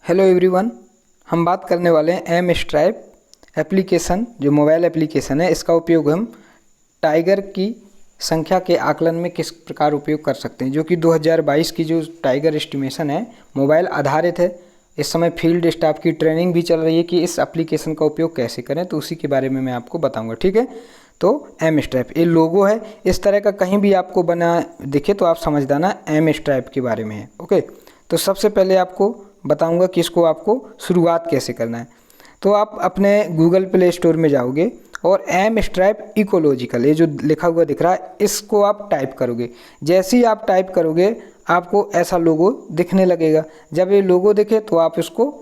Hello everyone, हम बात करने वाले हैं एम स्ट्राइप एप्लीकेशन। जो मोबाइल एप्लीकेशन है, इसका उपयोग हम टाइगर की संख्या के आकलन में किस प्रकार उपयोग कर सकते हैं। जो कि 2022 की जो टाइगर एस्टिमेशन है मोबाइल आधारित है। इस समय फील्ड स्टाफ की ट्रेनिंग भी चल रही है कि इस एप्लीकेशन का उपयोग कैसे करें, तो उसी के बारे में मैं आपको बताऊंगा। ठीक है, तो एम स्ट्राइप ये लोगो है। इस तरह का कहीं भी आपको बना दिखे तो आप समझ जाना एम स्ट्राइप के बारे में है। ओके, तो सबसे पहले आपको बताऊंगा कि इसको आपको शुरुआत कैसे करना है। तो आप अपने गूगल प्ले स्टोर में जाओगे और एम स्ट्राइप इकोलॉजिकल ये जो लिखा हुआ दिख रहा है, इसको आप टाइप करोगे। जैसे ही आप टाइप करोगे आपको ऐसा लोगो दिखने लगेगा। जब ये लोगो दिखे तो आप इसको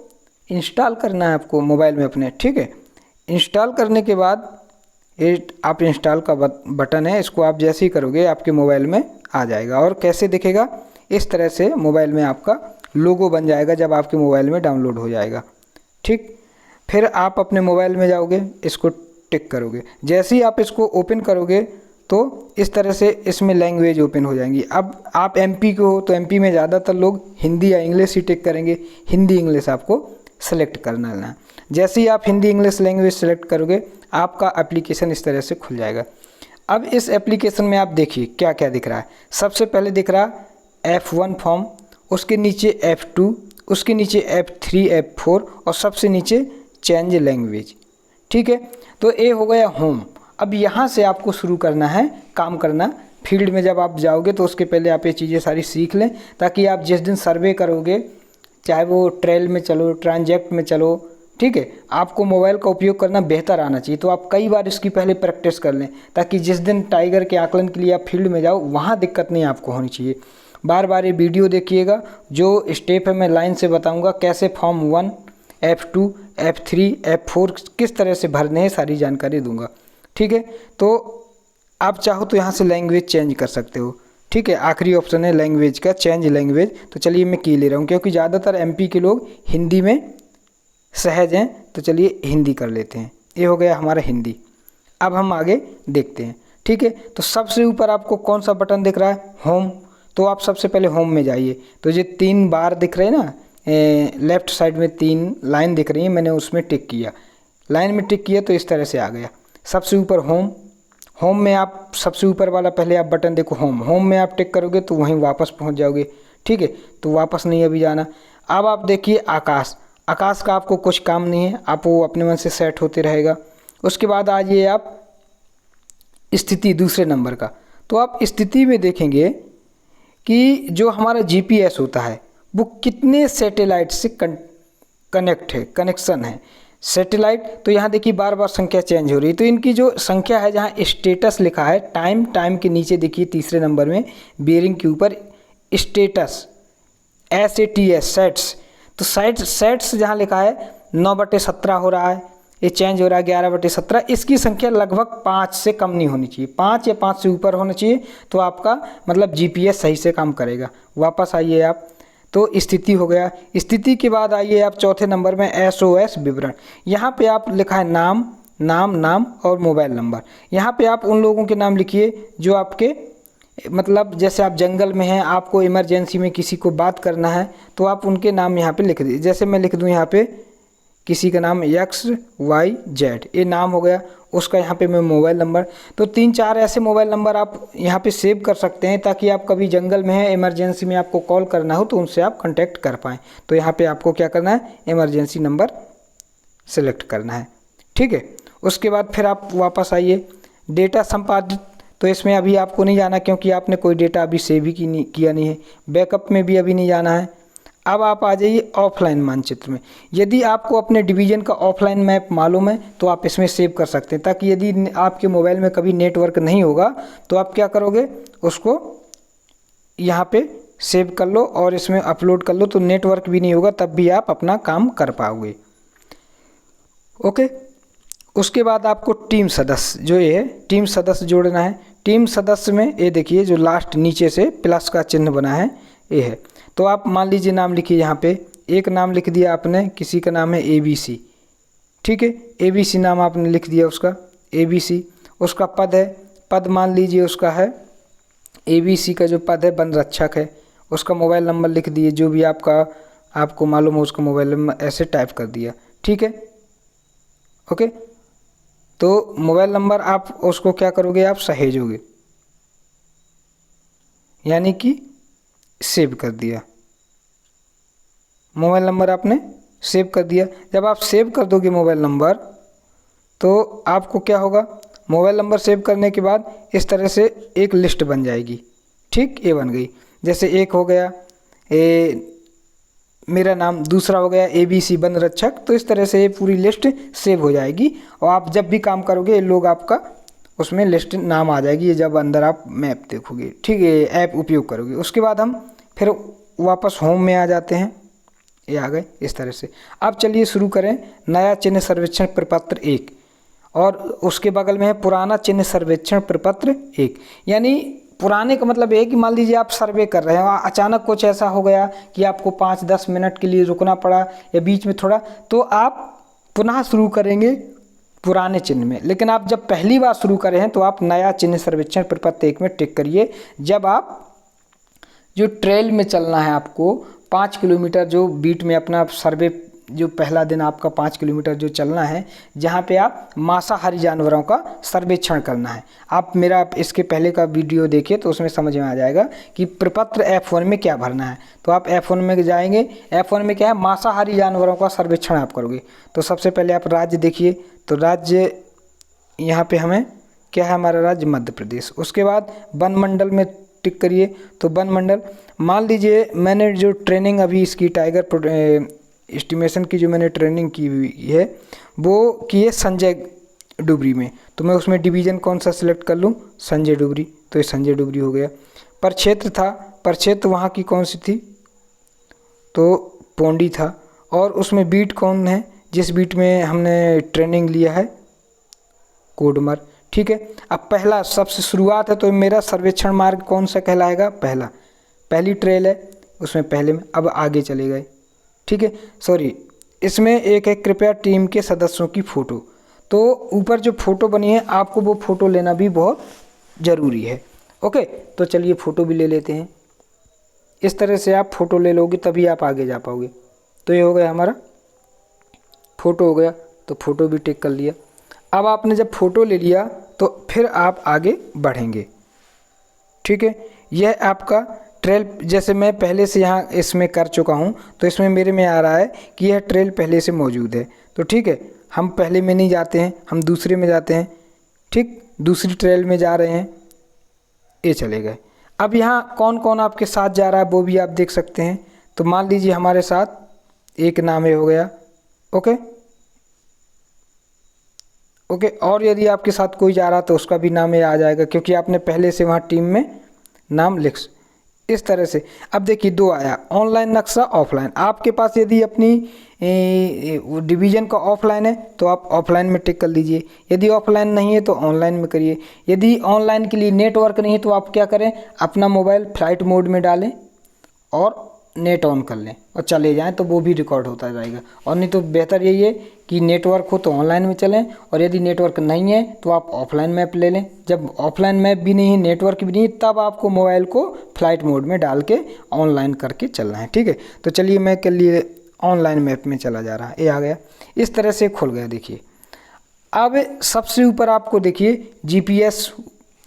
इंस्टॉल करना है आपको मोबाइल में अपने। ठीक है, इंस्टॉल करने के बाद ये आप इंस्टॉल का बटन है, इसको आप जैसे ही करोगे आपके मोबाइल में आ जाएगा। और कैसे दिखेगा, इस तरह से मोबाइल में आपका लोगो बन जाएगा जब आपके मोबाइल में डाउनलोड हो जाएगा। ठीक, फिर आप अपने मोबाइल में जाओगे, इसको टिक करोगे। जैसे ही आप इसको ओपन करोगे तो इस तरह से इसमें लैंग्वेज ओपन हो जाएंगी। अब आप एमपी के हो तो एमपी में ज़्यादातर लोग हिंदी या इंग्लिश ही टिक करेंगे। हिंदी इंग्लिश आपको सेलेक्ट करना है। जैसे ही आप हिंदी इंग्लिश लैंग्वेज सेलेक्ट करोगे आपका एप्लीकेशन इस तरह से खुल जाएगा। अब इस एप्लीकेशन में आप देखिए क्या क्या दिख रहा है। सबसे पहले दिख रहा F1 फॉर्म, उसके नीचे F2, उसके नीचे F3 F4 और सबसे नीचे चेंज लैंग्वेज। ठीक है, तो ये हो गया होम। अब यहाँ से आपको शुरू करना है काम करना। फील्ड में जब आप जाओगे तो उसके पहले आप ये चीज़ें सारी सीख लें, ताकि आप जिस दिन सर्वे करोगे, चाहे वो ट्रेल में चलो ट्रांजैक्ट में चलो, ठीक है, आपको मोबाइल का उपयोग करना बेहतर आना चाहिए। तो आप कई बार इसकी पहले प्रैक्टिस कर लें, ताकि जिस दिन टाइगर के आकलन के लिए आप फील्ड में जाओ वहाँ दिक्कत नहीं आपको होनी चाहिए। बार बार ये वीडियो देखिएगा, जो स्टेप है मैं लाइन से बताऊंगा कैसे फॉर्म 1 F2 F3 F4 किस तरह से भरने हैं, सारी जानकारी दूंगा। ठीक है, तो आप चाहो तो यहाँ से लैंग्वेज चेंज कर सकते हो। ठीक है, आखिरी ऑप्शन है लैंग्वेज का, चेंज लैंग्वेज। तो चलिए मैं की ले रहा हूँ, क्योंकि ज़्यादातर एमपी के लोग हिंदी में सहज हैं, तो चलिए हिंदी कर लेते हैं। ये हो गया हमारा हिंदी। अब हम आगे देखते हैं। ठीक है, तो सबसे ऊपर आपको कौन सा बटन दिख रहा है, होम। तो आप सबसे पहले होम में जाइए। तो ये 3 बार दिख रहे हैं ना, लेफ्ट साइड में 3 लाइन दिख रही है, मैंने उसमें टिक किया। लाइन में टिक किया तो इस तरह से आ गया। सबसे ऊपर होम। होम में आप सबसे ऊपर वाला पहले आप बटन देखो, होम। होम में आप टिक करोगे तो वहीं वापस पहुंच जाओगे। ठीक है, तो वापस नहीं अभी जाना। अब आप देखिए आकाश। आकाश का आपको कुछ काम नहीं है, आप वो अपने मन से सेट होते रहेगा। उसके बाद आइए आप स्थिति दूसरे नंबर का। तो आप स्थिति में देखेंगे कि जो हमारा जीपीएस होता है वो कितने सैटेलाइट से कनेक्शन है। सैटेलाइट, तो यहाँ देखिए बार बार संख्या चेंज हो रही है। तो इनकी जो संख्या है, जहाँ स्टेटस लिखा है टाइम, टाइम के नीचे देखिए तीसरे नंबर में बेयरिंग के ऊपर स्टेटस SATS सेट्स। तो सेट्स जहाँ लिखा है 9/17 हो रहा है, ये चेंज हो रहा है 11/17। इसकी संख्या लगभग 5 से कम नहीं होनी चाहिए, 5 या 5 से ऊपर होना चाहिए, तो आपका मतलब जीपीएस सही से काम करेगा। वापस आइए आप, तो स्थिति हो गया। स्थिति के बाद आइए आप चौथे नंबर में SOS विवरण। यहाँ पे आप लिखा है नाम, नाम नाम और मोबाइल नंबर। यहाँ पे आप उन लोगों के नाम लिखिए जो आपके, मतलब जैसे आप जंगल में हैं, आपको इमरजेंसी में किसी को बात करना है, तो आप उनके नाम यहाँ पे लिख दीजिए। जैसे मैं लिख दूँ यहाँ पे किसी का नाम XYZ, ये नाम हो गया उसका। यहाँ पे मैं मोबाइल नंबर, तो 3-4 ऐसे मोबाइल नंबर आप यहाँ पे सेव कर सकते हैं, ताकि आप कभी जंगल में हैं, इमरजेंसी में आपको कॉल करना हो तो उनसे आप कांटेक्ट कर पाएँ। तो यहाँ पे आपको क्या करना है, इमरजेंसी नंबर सेलेक्ट करना है। ठीक है, उसके बाद फिर आप वापस आइए डेटा संपादित। तो इसमें अभी आपको नहीं जाना, क्योंकि आपने कोई डेटा अभी सेव ही किया नहीं है। बैकअप में भी अभी नहीं जाना है। अब आप आ जाइए ऑफलाइन मानचित्र में। यदि आपको अपने डिवीज़न का ऑफलाइन मैप मालूम है तो आप इसमें सेव कर सकते हैं, ताकि यदि आपके मोबाइल में कभी नेटवर्क नहीं होगा तो आप क्या करोगे, उसको यहाँ पे सेव कर लो और इसमें अपलोड कर लो। तो नेटवर्क भी नहीं होगा तब भी आप अपना काम कर पाओगे। ओके, उसके बाद आपको टीम सदस्य, जो ये है टीम सदस्य जोड़ना है। टीम सदस्य में ये देखिए जो लास्ट नीचे से प्लस का चिन्ह बना है ये है। तो आप मान लीजिए नाम लिखिए, यहाँ पे एक नाम लिख दिया आपने, किसी का नाम है ABC। ठीक है, ABC नाम आपने लिख दिया उसका, ABC। उसका पद है, पद मान लीजिए उसका है ABC का जो पद है वन रक्षक है। उसका मोबाइल नंबर लिख दिए, जो भी आपका आपको मालूम हो उसका मोबाइल नंबर, ऐसे टाइप कर दिया, ठीक है। ओके, तो मोबाइल नंबर आप उसको क्या करोगे, आप सहेजोगे, यानी कि सेव कर दिया। मोबाइल नंबर आपने सेव कर दिया। जब आप सेव कर दोगे मोबाइल नंबर, तो आपको क्या होगा, मोबाइल नंबर सेव करने के बाद इस तरह से एक लिस्ट बन जाएगी, ठीक, ये बन गई। जैसे एक हो गया मेरा नाम, दूसरा हो गया ABC वन रक्षक, तो इस तरह से ये पूरी लिस्ट सेव हो जाएगी और आप जब भी काम करोगे ये लोग आपका उसमें लिस्ट नाम आ जाएगी, ये जब अंदर आप मैप देखोगे, ठीक है, ऐप उपयोग करोगे। उसके बाद हम फिर वापस होम में आ जाते हैं, ये आ गए इस तरह से। अब चलिए शुरू करें नया चिन्ह सर्वेक्षण प्रपत्र 1, और उसके बगल में है पुराना चिन्ह सर्वेक्षण प्रपत्र 1। यानी पुराने का मतलब ये है कि मान लीजिए आप सर्वे कर रहे हैं, अचानक कुछ ऐसा हो गया कि आपको 5-10 मिनट के लिए रुकना पड़ा या बीच में थोड़ा, तो आप पुनः शुरू करेंगे पुराने चिन्ह में। लेकिन आप जब पहली बार शुरू करें हैं तो आप नया चिन्ह सर्वेक्षण प्रपत्र 1 में टिक करिए। जब आप जो ट्रेल में चलना है, आपको 5 किलोमीटर जो बीट में अपना सर्वे, जो पहला दिन आपका 5 किलोमीटर जो चलना है, जहाँ पे आप मांसाहारी जानवरों का सर्वेक्षण करना है। आप मेरा इसके पहले का वीडियो देखिए तो उसमें समझ में आ जाएगा कि प्रपत्र F1 में क्या भरना है। तो आप F1 में जाएंगे, F1 में क्या है, मांसाहारी जानवरों का सर्वेक्षण आप करोगे। तो सबसे पहले आप राज्य देखिए, तो राज्य यहाँ पे हमें क्या है, हमारा राज्य मध्य प्रदेश। उसके बाद वन मंडल में टिक करिए, तो वन मंडल, मान लीजिए मैंने जो ट्रेनिंग अभी इसकी टाइगर एस्टिमेशन की जो मैंने ट्रेनिंग की हुई है वो की है संजय डुबरी में, तो मैं उसमें डिवीज़न कौन सा सिलेक्ट कर लूँ, संजय डुबरी, तो ये संजय डुबरी हो गया। प्रक्षेत्र था, प्रक्षेत्र वहाँ की कौन सी थी, तो पौंडी था। और उसमें बीट कौन है, जिस बीट में हमने ट्रेनिंग लिया है, कोडमर, ठीक है। अब पहला सबसे शुरुआत है, तो मेरा सर्वेक्षण मार्ग कौन सा कहलाएगा, पहला, पहली ट्रेल है उसमें पहले में। अब आगे चले गए, ठीक है, सॉरी, इसमें एक है कृपया टीम के सदस्यों की फ़ोटो, तो ऊपर जो फ़ोटो बनी है आपको वो फ़ोटो लेना भी बहुत ज़रूरी है। ओके, तो चलिए फ़ोटो भी ले लेते हैं। इस तरह से आप फ़ोटो ले लोगे तभी आप आगे जा पाओगे। तो ये हो गया हमारा फ़ोटो हो गया, तो फ़ोटो भी टिक कर लिया। अब आपने जब फ़ोटो ले लिया तो फिर आप आगे बढ़ेंगे, ठीक है। यह आपका ट्रेल, जैसे मैं पहले से यहाँ इसमें कर चुका हूँ, तो इसमें मेरे में आ रहा है कि यह ट्रेल पहले से मौजूद है। तो ठीक है, हम पहले में नहीं जाते हैं, हम दूसरे में जाते हैं, ठीक, दूसरी ट्रेल में जा रहे हैं, ये चले गए। अब यहाँ कौन कौन आपके साथ जा रहा है वो भी आप देख सकते हैं। तो मान लीजिए हमारे साथ एक नाम है, हो गया, ओके ओके। और यदि आपके साथ कोई जा रहा तो उसका भी नाम ये आ जाएगा, क्योंकि आपने पहले से वहाँ टीम में नाम लिख, इस तरह से। अब देखिए 2 आया, ऑनलाइन नक्शा, ऑफलाइन। आपके पास यदि अपनी डिवीज़न का ऑफलाइन है तो आप ऑफलाइन में टिक कर लीजिए, यदि ऑफलाइन नहीं है तो ऑनलाइन में करिए। यदि ऑनलाइन के लिए नेटवर्क नहीं है तो आप क्या करें, अपना मोबाइल फ्लाइट मोड में डालें और नेट ऑन कर लें और चले जाएं, तो वो भी रिकॉर्ड होता जाएगा। और नहीं तो बेहतर यही है कि नेटवर्क हो तो ऑनलाइन में चलें, और यदि नेटवर्क नहीं है तो आप ऑफलाइन मैप ले लें। जब ऑफलाइन मैप भी नहीं है, नेटवर्क भी नहीं है, तब आपको मोबाइल को फ्लाइट मोड में डाल के ऑनलाइन करके चलना है, ठीक है। तो चलिए मैं के लिए ऑनलाइन मैप में चला जा रहा है, ये आ गया, इस तरह से खुल गया। देखिए अब सबसे ऊपर आपको देखिए GPS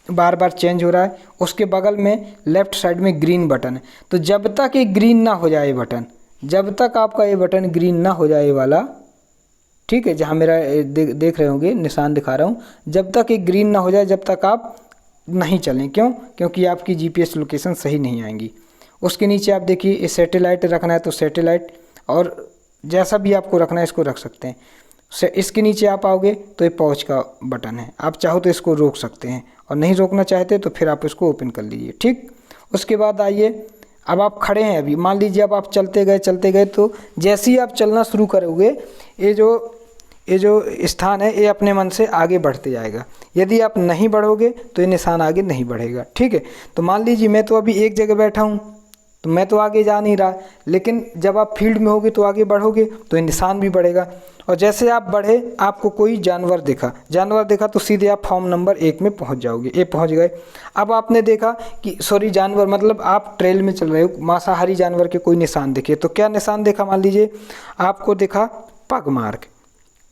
बार बार चेंज हो रहा है, उसके बगल में लेफ्ट साइड में ग्रीन बटन है। तो जब तक ये ग्रीन ना हो जाए बटन, जब तक आपका ये बटन ग्रीन ना हो जाए वाला, ठीक है, जहाँ मेरा देख रहे होंगे निशान दिखा रहा हूँ, जब तक ये ग्रीन ना हो जाए जब तक आप नहीं चलें। क्यों? क्योंकि आपकी GPS लोकेशन सही नहीं आएंगी। उसके नीचे आप देखिए, ये सैटेलाइट रखना है तो सैटेलाइट, और जैसा भी आपको रखना है इसको रख सकते हैं। इसके नीचे आप आओगे तो ये पॉज का बटन है, आप चाहो तो इसको रोक सकते हैं, और नहीं रोकना चाहते तो फिर आप इसको ओपन कर लीजिए, ठीक। उसके बाद आइए, अब आप खड़े हैं, अभी मान लीजिए अब आप चलते गए, तो जैसे ही आप चलना शुरू करोगे ये जो स्थान है ये अपने मन से आगे बढ़ते जाएगा। यदि आप नहीं बढ़ोगे तो ये निशान आगे नहीं बढ़ेगा, ठीक है। तो मान लीजिए मैं तो अभी एक जगह बैठा हूँ, तो मैं तो आगे जा नहीं रहा, लेकिन जब आप फील्ड में होगे तो आगे बढ़ोगे तो ये निशान भी बढ़ेगा। और जैसे आप बढ़े, आपको कोई जानवर देखा तो सीधे आप फॉर्म नंबर 1 में पहुंच जाओगे। ये पहुंच गए। अब आपने देखा कि सॉरी जानवर मतलब आप ट्रेल में चल रहे हो, मांसाहारी जानवर के कोई निशान दिखे, तो क्या निशान देखा? मान लीजिए आपको देखा पग मार्क,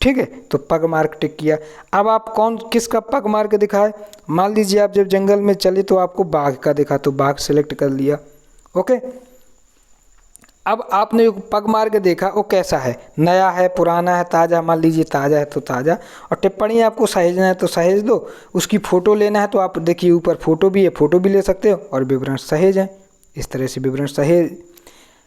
ठीक है, तो पग मार्क टिक किया। अब आप किसका पग मार्क दिखा है? मान लीजिए आप जब जंगल में चले तो आपको बाघ का दिखा, तो बाघ सेलेक्ट कर लिया। ओके, अब आपने जो पग मार के देखा वो कैसा है? नया है, पुराना है, ताज़ा? मान लीजिए ताज़ा है तो ताज़ा। और टिप्पणी आपको सहेजना है तो सहेज दो। उसकी फ़ोटो लेना है तो आप देखिए ऊपर फ़ोटो भी है, फ़ोटो भी ले सकते हो और विवरण सहेज है, इस तरह से विवरण सहेज।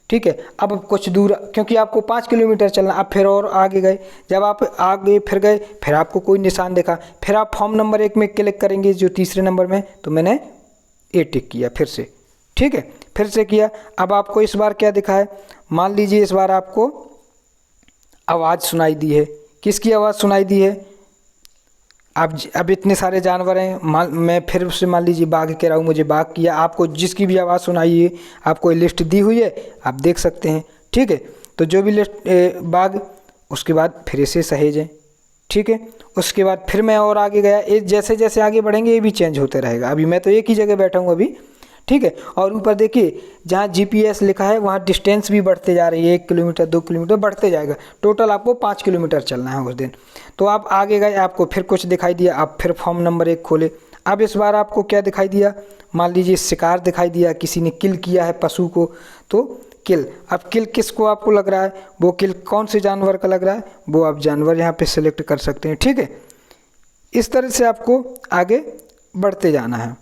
ठीक है, अब कुछ दूर, क्योंकि आपको 5 किलोमीटर चलना, अब फिर और आगे गए। जब आप आगे फिर गए, फिर आपको कोई निशान देखा, फिर आप फॉर्म नंबर 1 में क्लिक करेंगे जो तीसरे नंबर में, तो मैंने ए टिक किया फिर से। ठीक है, फिर से किया। अब आपको इस बार क्या दिखा है? मान लीजिए इस बार आपको आवाज़ सुनाई दी है। किसकी आवाज़ सुनाई दी है? अब इतने सारे जानवर हैं, मैं फिर से मान लीजिए बाघ कह रहा हूँ, मुझे बाघ किया। आपको जिसकी भी आवाज़ सुनाई है, आपको लिस्ट दी हुई है, आप देख सकते हैं। ठीक है, तो जो भी लिस्ट बाघ, उसके बाद फिर से सहेज है। ठीक है, उसके बाद फिर मैं और आगे गया। ये जैसे जैसे आगे बढ़ेंगे ये भी चेंज होते रहेगा। अभी मैं तो एक ही जगह बैठा हूँ अभी। ठीक है, और ऊपर देखिए जहाँ GPS लिखा है वहाँ डिस्टेंस भी बढ़ते जा रही है, 1 किलोमीटर 2 किलोमीटर बढ़ते जाएगा। टोटल आपको 5 किलोमीटर चलना है उस दिन। तो आप आगे गए, आपको फिर कुछ दिखाई दिया, आप फिर फॉर्म नंबर 1 खोले। अब इस बार आपको क्या दिखाई दिया? मान लीजिए शिकार दिखाई दिया, किसी ने किल किया है पशु को, तो किल। अब किल किसको आपको लग रहा है? वो किल कौन से जानवर का लग रहा है, वो आप जानवर यहाँ पे सिलेक्ट कर सकते हैं। ठीक है, इस तरह से आपको आगे बढ़ते जाना है।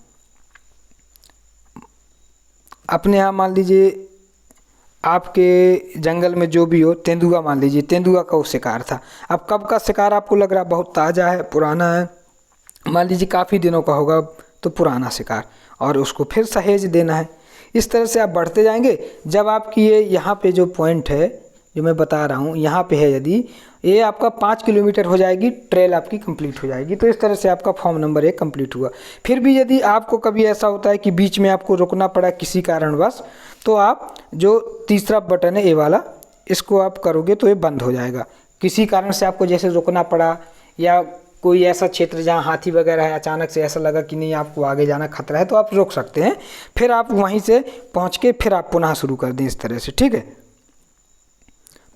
अपने यहाँ मान लीजिए आपके जंगल में जो भी हो, तेंदुआ मान लीजिए, तेंदुआ का वो शिकार था। अब कब का शिकार आपको लग रहा है? बहुत ताज़ा है, पुराना है, मान लीजिए काफ़ी दिनों का होगा, तो पुराना शिकार, और उसको फिर सहेज देना है। इस तरह से आप बढ़ते जाएंगे। जब आपकी ये यहाँ पे जो पॉइंट है जो मैं बता रहा हूँ, यहाँ पे है, यदि ये आपका 5 किलोमीटर हो जाएगी, ट्रेल आपकी कंप्लीट हो जाएगी। तो इस तरह से आपका फॉर्म नंबर 1 कंप्लीट हुआ। फिर भी यदि आपको कभी ऐसा होता है कि बीच में आपको रुकना पड़ा किसी कारणवश, तो आप जो तीसरा बटन है ए वाला, इसको आप करोगे तो ये बंद हो जाएगा। किसी कारण से आपको जैसे रुकना पड़ा, या कोई ऐसा क्षेत्र जहाँ हाथी वगैरह है, अचानक से ऐसा लगा कि नहीं आपको आगे जाना खतरा है, तो आप रोक सकते हैं। फिर आप वहीं से पहुँच के फिर आप पुनः शुरू कर दें इस तरह से। ठीक है,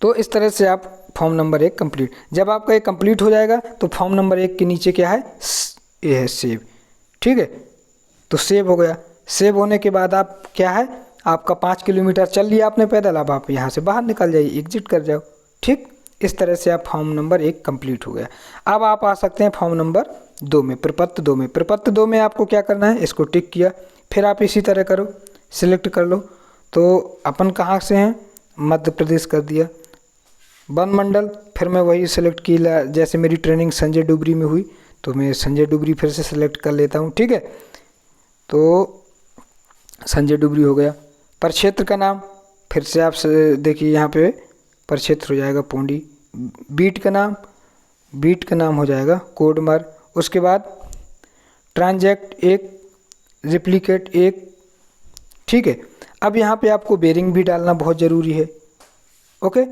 तो इस तरह से आप फॉर्म नंबर 1 कंप्लीट। जब आपका ये कंप्लीट हो जाएगा तो फॉर्म नंबर 1 के नीचे क्या है? ये है सेव। ठीक है, तो सेव हो गया। सेव होने के बाद आप क्या है, आपका 5 किलोमीटर चल लिया आपने पैदल, अब आप यहाँ से बाहर निकल जाइए, एग्जिट कर जाओ। ठीक, इस तरह से आप फॉर्म नंबर 1 कंप्लीट हो गया। अब आप आ सकते हैं फॉर्म नंबर 2 में, प्रपत्र 2 में। प्रपत्र 2 में आपको क्या करना है? इसको टिक किया, फिर आप इसी तरह करो, सिलेक्ट कर लो। तो अपन कहाँ से हैं? मध्य प्रदेश कर दिया, वन मंडल। फिर मैं वही सेलेक्ट किया, जैसे मेरी ट्रेनिंग संजय डुबरी में हुई, तो मैं संजय डुबरी फिर से सेलेक्ट कर लेता हूँ। ठीक है, तो संजय डुबरी हो गया। प्रक्षेत्र का नाम फिर से आप देखिए यहाँ पे प्रक्षेत्र हो जाएगा पौंडी। बीट का नाम हो जाएगा कोडमर। उसके बाद ट्रांजैक्ट 1, रिप्लिकेट 1। ठीक है, अब यहाँ पे आपको बेरिंग भी डालना बहुत ज़रूरी है। ओके,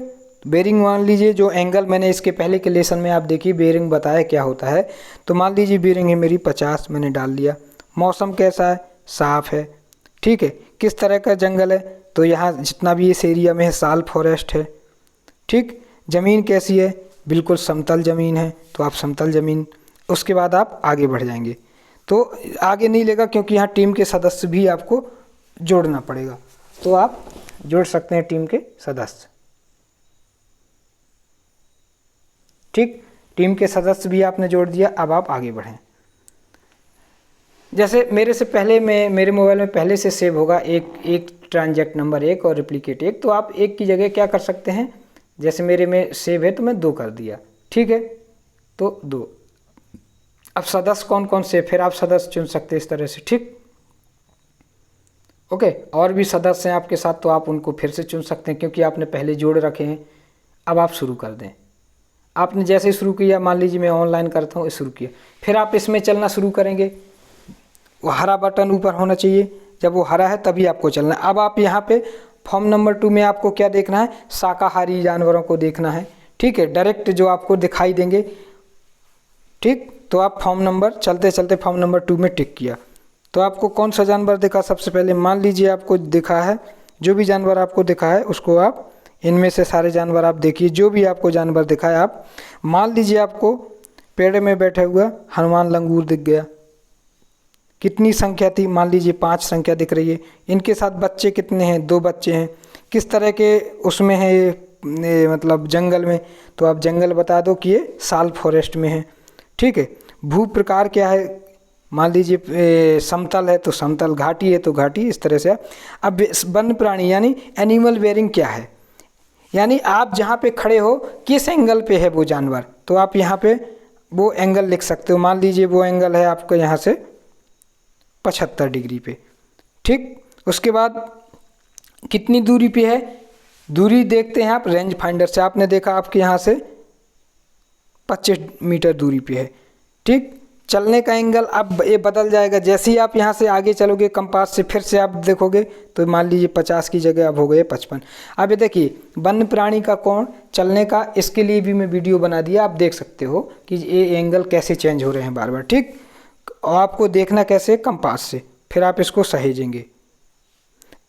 बेरिंग मान लीजिए जो एंगल मैंने इसके पहले के लेसन में आप देखिए बेरिंग बताया क्या होता है। तो मान लीजिए बेरिंग है मेरी 50, मैंने डाल लिया। मौसम कैसा है? साफ़ है। ठीक है, किस तरह का जंगल है? तो यहाँ जितना भी इस एरिया में है साल फॉरेस्ट है। ठीक, ज़मीन कैसी है? बिल्कुल समतल ज़मीन है, तो आप समतल ज़मीन। उसके बाद आप आगे बढ़ जाएंगे। तो आगे नहीं लेगा क्योंकि यहाँ टीम के सदस्य भी आपको जोड़ना पड़ेगा, तो आप जोड़ सकते हैं टीम के सदस्य। ठीक, टीम के सदस्य भी आपने जोड़ दिया। अब आप आगे बढ़ें। जैसे मेरे से पहले मेरे मोबाइल में पहले से सेव होगा एक ट्रांजैक्ट नंबर 1 और रिप्लिकेट 1, तो आप 1 की जगह क्या कर सकते हैं? जैसे मेरे में सेव है तो मैं 2 कर दिया। ठीक है, तो 2। अब सदस्य कौन कौन से, फिर आप सदस्य चुन सकते हैं इस तरह से। ठीक, ओके, और भी सदस्य हैं आपके साथ तो आप उनको फिर से चुन सकते हैं क्योंकि आपने पहले जोड़ रखे हैं। अब आप शुरू कर दें। आपने जैसे शुरू किया, मान लीजिए मैं ऑनलाइन करता हूँ, शुरू किया, फिर आप इसमें चलना शुरू करेंगे। वो हरा बटन ऊपर होना चाहिए, जब वो हरा है तभी आपको चलना है। अब आप यहाँ पे फॉर्म नंबर 2 में आपको क्या देखना है, शाकाहारी जानवरों को देखना है, ठीक है, डायरेक्ट जो आपको दिखाई देंगे, ठीक। तो आप फॉर्म नंबर चलते चलते फॉर्म नंबर 2 में टिक किया, तो आपको कौन सा जानवर दिखा, सबसे पहले मान लीजिए आपको दिखा है, जो भी जानवर आपको दिखा है उसको आप, इनमें से सारे जानवर आप देखिए, जो भी आपको जानवर दिखा है आप मान लीजिए आपको पेड़ में बैठे हुआ हनुमान लंगूर दिख गया। कितनी संख्या थी, मान लीजिए 5 संख्या दिख रही है। इनके साथ बच्चे कितने हैं, 2 बच्चे हैं। किस तरह के उसमें है ये मतलब जंगल में, तो आप जंगल बता दो कि ये साल फॉरेस्ट में है, ठीक है। भू प्रकार क्या है, मान लीजिए समतल है तो समतल, घाटी है तो घाटी, इस तरह से। अब वन्य प्राणी यानी एनिमल बेयरिंग क्या है, यानी आप जहाँ पे खड़े हो किस एंगल पे है वो जानवर, तो आप यहाँ पे वो एंगल लिख सकते हो। मान लीजिए वो एंगल है आपको यहाँ से 75 डिग्री पे, ठीक। उसके बाद कितनी दूरी पे है, दूरी देखते हैं आप रेंज फाइंडर से, आपने देखा आपके यहाँ से 25 मीटर दूरी पे है, ठीक। चलने का एंगल अब ये बदल जाएगा, जैसे ही आप यहाँ से आगे चलोगे कंपास से, फिर से आप देखोगे तो मान लीजिए 50 की जगह अब हो गए 55। अब ये देखिए वन्य प्राणी का कोण चलने का, इसके लिए भी मैं वीडियो बना दिया, आप देख सकते हो कि ये एंगल कैसे चेंज हो रहे हैं बार बार, ठीक। और आपको देखना कैसे, कंपास से, फिर आप इसको सहेजेंगे।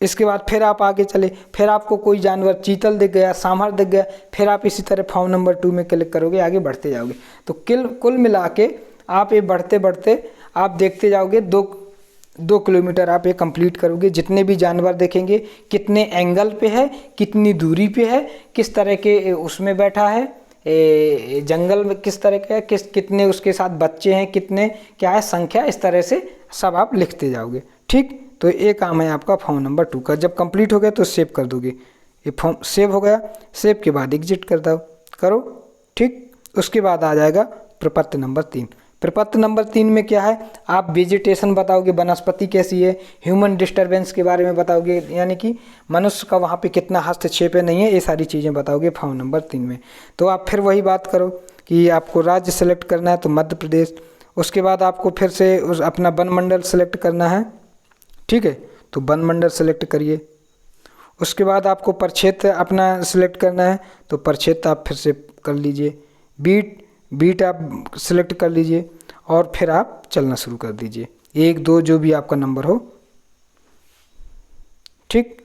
इसके बाद फिर आप आगे चले, फिर आपको कोई जानवर चीतल दिख गया, सांभर दिख गया, फिर आप इसी तरह फॉर्म नंबर 2 में क्लिक करोगे, आगे बढ़ते जाओगे। तो कुल मिला के आप ये बढ़ते बढ़ते आप देखते जाओगे, 2 किलोमीटर आप ये कंप्लीट करोगे। जितने भी जानवर देखेंगे, कितने एंगल पे है, कितनी दूरी पे है, किस तरह के उसमें बैठा है, जंगल में किस तरह का है, कितने उसके साथ बच्चे हैं, कितने क्या है संख्या, इस तरह से सब आप लिखते जाओगे, ठीक। तो ये काम है आपका फॉर्म नंबर 2 का। जब कंप्लीट हो गया तो सेव कर दोगे, ये फॉर्म सेव हो गया, सेव के बाद एग्जिट कर दो, करो, ठीक। उसके बाद आ जाएगा प्रपत्र नंबर 3। प्रपत्र नंबर 3 में क्या है, आप वेजिटेशन बताओगे, वनस्पति कैसी है, ह्यूमन डिस्टर्बेंस के बारे में बताओगे, यानी कि मनुष्य का वहाँ पे कितना हस्तक्षेप है, नहीं है, ये सारी चीज़ें बताओगे फॉर्म नंबर 3 में। तो आप फिर वही बात करो कि आपको राज्य सेलेक्ट करना है तो मध्य प्रदेश, उसके बाद आपको फिर से अपना वन मंडल सेलेक्ट करना है, ठीक है, तो वन मंडल सेलेक्ट करिए। उसके बाद आपको प्रक्षेत्र अपना सिलेक्ट करना है तो प्रक्षेत्र आप फिर से कर लीजिए, बीट आप सिलेक्ट कर लीजिए और फिर आप चलना शुरू कर दीजिए, 1 2 जो भी आपका नंबर हो, ठीक।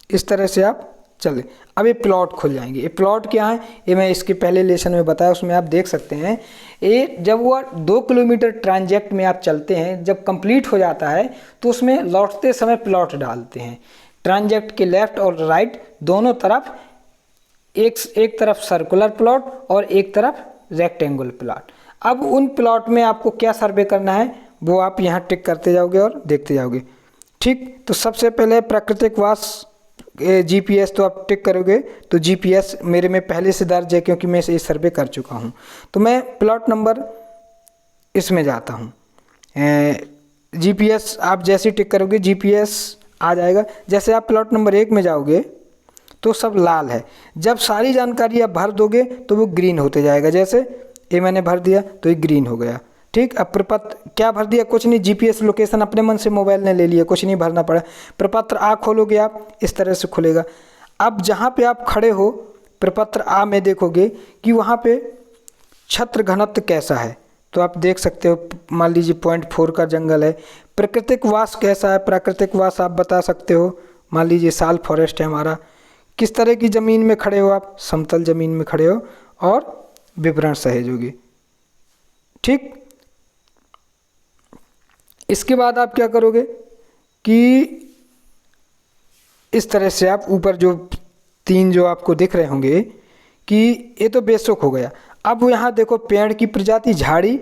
इस तरह से आप चले। अब ये प्लॉट खुल जाएंगे। ये प्लॉट क्या है, ये मैं इसके पहले लेसन में बताया, उसमें आप देख सकते हैं। ये जब वो 2 किलोमीटर ट्रांजेक्ट में आप चलते हैं, जब कंप्लीट हो जाता है तो उसमें लौटते समय प्लॉट डालते हैं। ट्रांजेक्ट के लेफ्ट और राइट दोनों तरफ एक तरफ सर्कुलर प्लॉट और एक तरफ रेक्टेंगुलर प्लॉट। अब उन प्लॉट में आपको क्या सर्वे करना है वो आप यहाँ टिक करते जाओगे और देखते जाओगे, ठीक। तो सबसे पहले प्राकृतिक वास जीपीएस तो आप टिक करोगे, तो जीपीएस मेरे में पहले से दर्ज है क्योंकि मैं इसे सर्वे कर चुका हूँ। तो मैं प्लॉट नंबर इसमें जाता हूँ, जीपीएस आप जैसे टिक करोगे जीपीएस आ जाएगा। जैसे आप प्लॉट नंबर 1 में जाओगे तो सब लाल है, जब सारी जानकारी आप भर दोगे तो वो ग्रीन होते जाएगा। जैसे ये मैंने भर दिया तो ये ग्रीन हो गया, ठीक। अब प्रपत्र क्या भर दिया, कुछ नहीं, जीपीएस लोकेशन अपने मन से मोबाइल ने ले लिया, कुछ नहीं भरना पड़ा। प्रपत्र आ खोलोगे आप, इस तरह से खुलेगा। अब जहाँ पे आप खड़े हो प्रपत्र आ में देखोगे कि वहाँ पे छत्र घनत्व कैसा है, तो आप देख सकते हो। मान लीजिए 0.4 का जंगल है। प्राकृतिक वास कैसा है, प्राकृतिक वास आप बता सकते हो। मान लीजिए साल फॉरेस्ट है हमारा। किस तरह की ज़मीन में खड़े हो आप, समतल ज़मीन में खड़े हो और विवरण सहेजोगे, ठीक। इसके बाद आप क्या करोगे कि इस तरह से आप ऊपर जो 3 जो आपको दिख रहे होंगे कि ये तो बेशक हो गया। अब यहाँ देखो पेड़ की प्रजाति, झाड़ी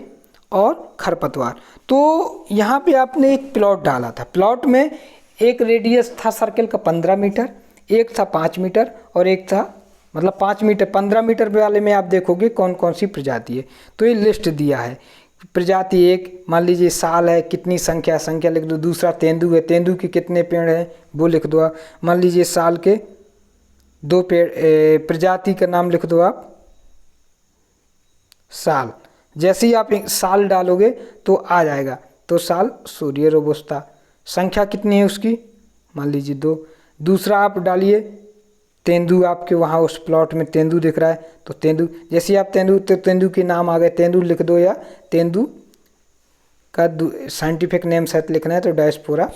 और खरपतवार। तो यहाँ पे आपने एक प्लॉट डाला था, प्लॉट में एक रेडियस था सर्कल का 15 मीटर, एक था 5 मीटर और एक था मतलब 5 मीटर। 15 मीटर वाले में आप देखोगे कौन कौन सी प्रजाति है, तो ये लिस्ट दिया है। प्रजाति 1 मान लीजिए साल है, कितनी संख्या लिख दो। दूसरा तेंदू है, तेंदू के कितने पेड़ हैं वो लिख दो आप। मान लीजिए साल के 2 पेड़, प्रजाति का नाम लिख दो आप साल। जैसे ही आप साल डालोगे तो आ जाएगा। तो साल सूर्य रोबस्ता। संख्या कितनी है उसकी, मान लीजिए 2। दूसरा आप डालिए तेंदू, आपके वहाँ उस प्लॉट में तेंदू दिख रहा है तो तेंदू, जैसे आप तेंदू तो तेंदू के नाम आ गए, तेंदू लिख दो, या तेंदू का साइंटिफिक नेम शायद लिखना है तो डायस्पोरा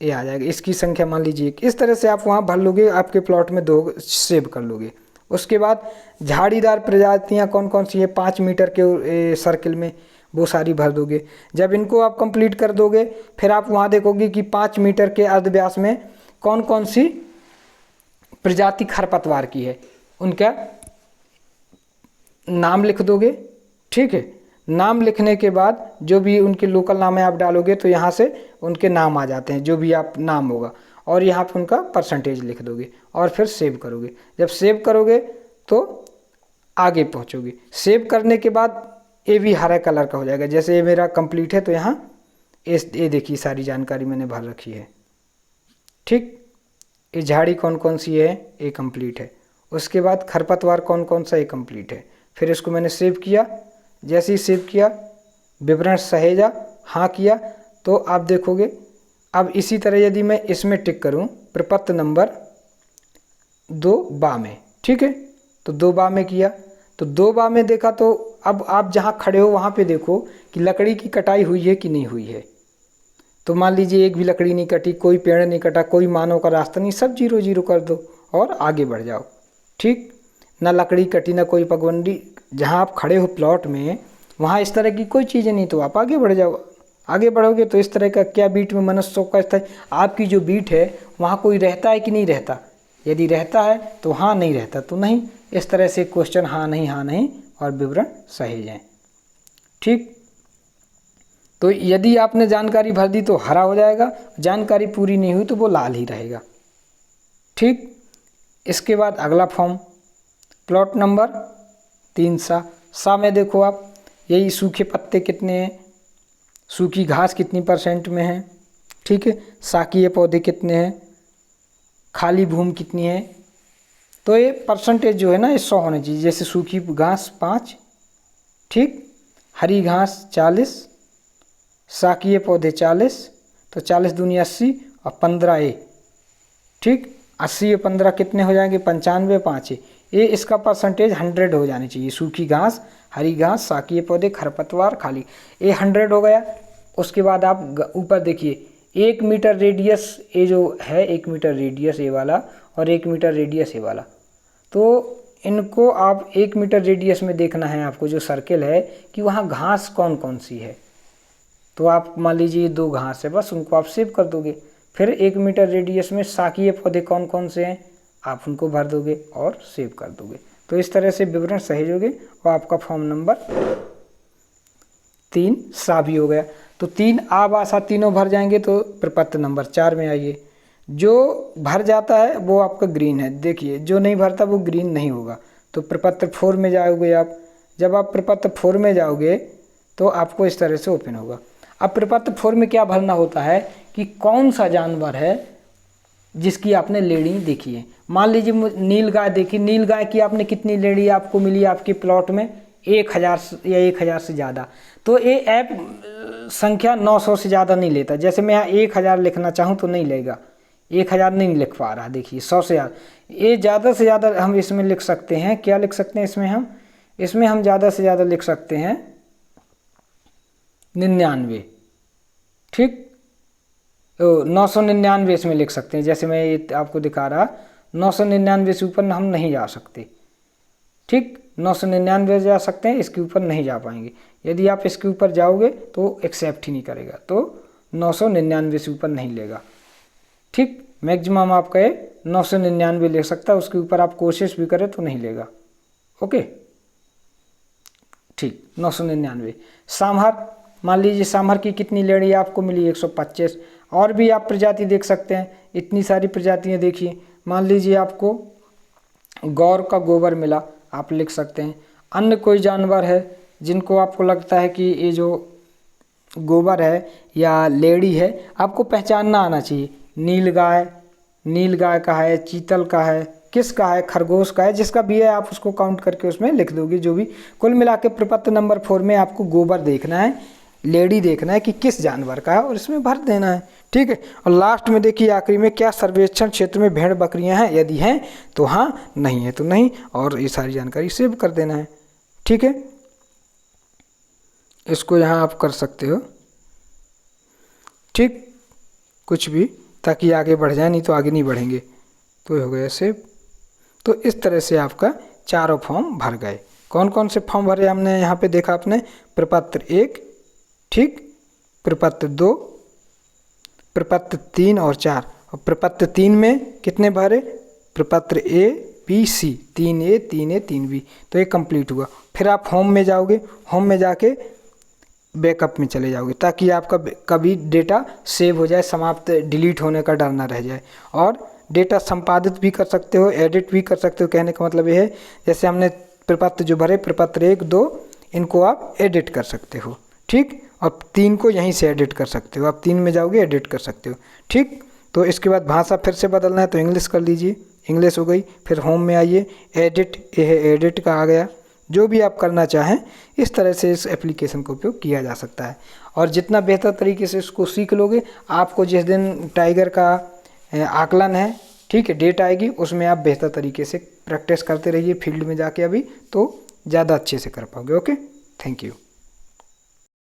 ये आ जाएगा। इसकी संख्या मान लीजिए इस तरह से आप वहाँ भर लोगे, आपके प्लॉट में 2 सेव कर लोगे। उसके बाद झाड़ीदार प्रजातियाँ कौन कौन सी है 5 मीटर के सर्किल में, वो सारी भर दोगे। जब इनको आप कंप्लीट कर दोगे फिर आप वहाँ देखोगे कि 5 मीटर के अर्धव्यास में कौन कौन सी प्रजाति खरपतवार की है, उनका नाम लिख दोगे। ठीक है, नाम लिखने के बाद जो भी उनके लोकल नाम है आप डालोगे तो यहाँ से उनके नाम आ जाते हैं, जो भी आप नाम होगा, और यहाँ पर उनका परसेंटेज लिख दोगे और फिर सेव करोगे। जब सेव करोगे तो आगे पहुँचोगे। सेव करने के बाद ये भी हरा कलर का हो जाएगा। जैसे ये मेरा कंप्लीट है तो यहाँ ये देखिए सारी जानकारी मैंने भर रखी है। ठीक, ये झाड़ी कौन कौन सी है ये कंप्लीट है। उसके बाद खरपतवार कौन कौन सा ये कंप्लीट है। फिर इसको मैंने सेव किया। जैसे ही सेव किया, विवरण सहेजा, हाँ किया, तो आप देखोगे अब इसी तरह यदि मैं इसमें टिक करूं प्रपत्र नंबर 2 बा में, ठीक है, तो 2 बा में किया तो 2 बा में देखा तो अब आप जहां खड़े हो वहां पे देखो कि लकड़ी की कटाई हुई है कि नहीं हुई है। तो मान लीजिए एक भी लकड़ी नहीं कटी, कोई पेड़ नहीं कटा, कोई मानव का रास्ता नहीं, सब 0 0 कर दो और आगे बढ़ जाओ। ठीक, ना लकड़ी कटी ना कोई पगडंडी, जहाँ आप खड़े हो प्लॉट में वहाँ इस तरह की कोई चीज़ें नहीं, तो आप आगे बढ़ जाओ। आगे बढ़ोगे तो इस तरह का क्या बीट में मनुष्यों का स्थायी, आपकी जो बीट है वहाँ कोई रहता है कि नहीं रहता, यदि रहता है तो हाँ, नहीं रहता तो नहीं। इस तरह से क्वेश्चन हाँ नहीं और विवरण सही है। ठीक, तो यदि आपने जानकारी भर दी तो हरा हो जाएगा, जानकारी पूरी नहीं हुई तो वो लाल ही रहेगा। ठीक, इसके बाद अगला फॉर्म प्लॉट नंबर 3 सा में देखो आप, यही सूखे पत्ते कितने हैं, सूखी घास कितनी % में है। ठीक है, शाकीय पौधे कितने हैं, खाली भूमि कितनी है, तो ये परसेंटेज जो है ना ये 100 होना चाहिए। जैसे सूखी घास 5, ठीक, हरी घास 40, शाकीय पौधे 40, तो 40 दूनी 80 और 15 ए, ठीक, 80 और 15 कितने हो जाएंगे 95, 5 ये इसका परसेंटेज 100 हो जानी चाहिए। सूखी घास, हरी घास, शाकीय पौधे, खरपतवार, खाली, ये 100 हो गया। उसके बाद आप ऊपर देखिए 1 मीटर रेडियस, ये जो है 1 मीटर रेडियस ये वाला और 1 मीटर रेडियस ये वाला, तो इनको आप 1 मीटर रेडियस में देखना है आपको जो सर्किल है कि वहाँ घास कौन कौन सी है। तो आप मान लीजिए 2 घास है, बस उनको आप सेव कर दोगे। फिर 1 मीटर रेडियस में शाकीय पौधे कौन कौन से हैं आप उनको भर दोगे और सेव कर दोगे। तो इस तरह से विवरण सहेजोगे और आपका फॉर्म नंबर 3 सा भी हो गया। तो 3 आबासा तीनों भर जाएंगे तो प्रपत्र नंबर 4 में आइए। जो भर जाता है वो आपका ग्रीन है, देखिए जो नहीं भरता वो ग्रीन नहीं होगा। तो प्रपत्र 4 में जाओगे आप। जब आप प्रपत्र 4 में जाओगे तो आपको इस तरह से ओपन होगा। अब प्रपत्र 4 में क्या भरना होता है कि कौन सा जानवर है जिसकी आपने लेड़ी देखी है। मान लीजिए नील गाय देखी, नील गाय की आपने कितनी लेड़ी आपको मिली आपके प्लॉट में 1000 या 1000 से ज़्यादा। तो ये ऐप संख्या 900 से ज़्यादा नहीं लेता। जैसे मैं यहाँ 1000 लिखना चाहूँ तो नहीं लेगा, 1000 नहीं लिख पा रहा। देखिए 100 से ज़्यादा, ये ज़्यादा से ज़्यादा हम इसमें लिख सकते हैं। क्या लिख सकते हैं इसमें हम ज़्यादा से ज़्यादा लिख सकते हैं 99, ठीक, 999 इसमें लिख सकते हैं। जैसे मैं ये आपको दिखा रहा 999 से ऊपर हम नहीं जा सकते, ठीक, 999 जा सकते हैं, इसके ऊपर नहीं जा पाएंगे। यदि आप इसके ऊपर जाओगे तो एक्सेप्ट ही नहीं करेगा, तो 999 से ऊपर नहीं लेगा। ठीक, मैक्सिमम आपका ये 999 ले सकता है, उसके ऊपर आप कोशिश भी करें तो नहीं लेगा। ओके, ठीक, 999। सांभर, मान लीजिए सांभर की कितनी लेड़ी आपको मिली 125। और भी आप प्रजाति देख सकते हैं, इतनी सारी प्रजातियां देखिए। मान लीजिए आपको गौर का गोबर मिला, आप लिख सकते हैं। अन्य कोई जानवर है जिनको आपको लगता है कि ये जो गोबर है या लेड़ी है आपको पहचानना आना चाहिए। नील गाय का है, चीतल का है, किसका है, खरगोश का है, जिसका भी है आप उसको काउंट करके उसमें लिख दोगे। जो भी कुल मिला के प्रपत्र नंबर 4 में आपको गोबर देखना है, लेडी देखना है कि किस जानवर का है और इसमें भर देना है। ठीक है, और लास्ट में देखिए आखिरी में, क्या सर्वेक्षण क्षेत्र में भेड़ बकरियां हैं, यदि हैं तो हाँ, नहीं है तो नहीं, और ये सारी जानकारी सेव कर देना है। ठीक है, इसको यहाँ आप कर सकते हो। ठीक, कुछ भी, ताकि आगे बढ़ जाए, नहीं तो आगे नहीं बढ़ेंगे। तो ये हो गया सेव। तो इस तरह से आपका चारों फॉर्म भर गए। कौन कौन से फॉर्म भरे हमने यहाँ पे देखा आपने? प्रपत्र 1, ठीक, प्रपत्र 2, प्रपत्र 3 और 4। और प्रपत्र 3 में कितने भरे? प्रपत्र A, B, C, 3A, 3A, 3B। तो ये कंप्लीट हुआ। फिर आप होम में जाओगे, होम में जाके बैकअप में चले जाओगे, ताकि आपका कभी डेटा सेव हो जाए, समाप्त डिलीट होने का डर ना रह जाए। और डेटा संपादित भी कर सकते हो, एडिट भी कर सकते हो। कहने का मतलब ये है, जैसे हमने प्रपत्र जो भरे, प्रपत्र 1, 2, इनको आप एडिट कर सकते हो। ठीक, अब 3 को यहीं से एडिट कर सकते हो। आप 3 में जाओगे, एडिट कर सकते हो। ठीक, तो इसके बाद भाषा फिर से बदलना है तो इंग्लिश कर लीजिए, इंग्लिश हो गई। फिर होम में आइए, एडिट, ये है एडिट का आ गया। जो भी आप करना चाहें, इस तरह से इस एप्लीकेशन का उपयोग किया जा सकता है। और जितना बेहतर तरीके से इसको सीख लोगे, आपको जिस दिन टाइगर का आकलन है, ठीक है, डेट आएगी, उसमें आप बेहतर तरीके से प्रैक्टिस करते रहिए फील्ड में जाके अभी, तो ज़्यादा अच्छे से कर पाओगे। Okay, thank you.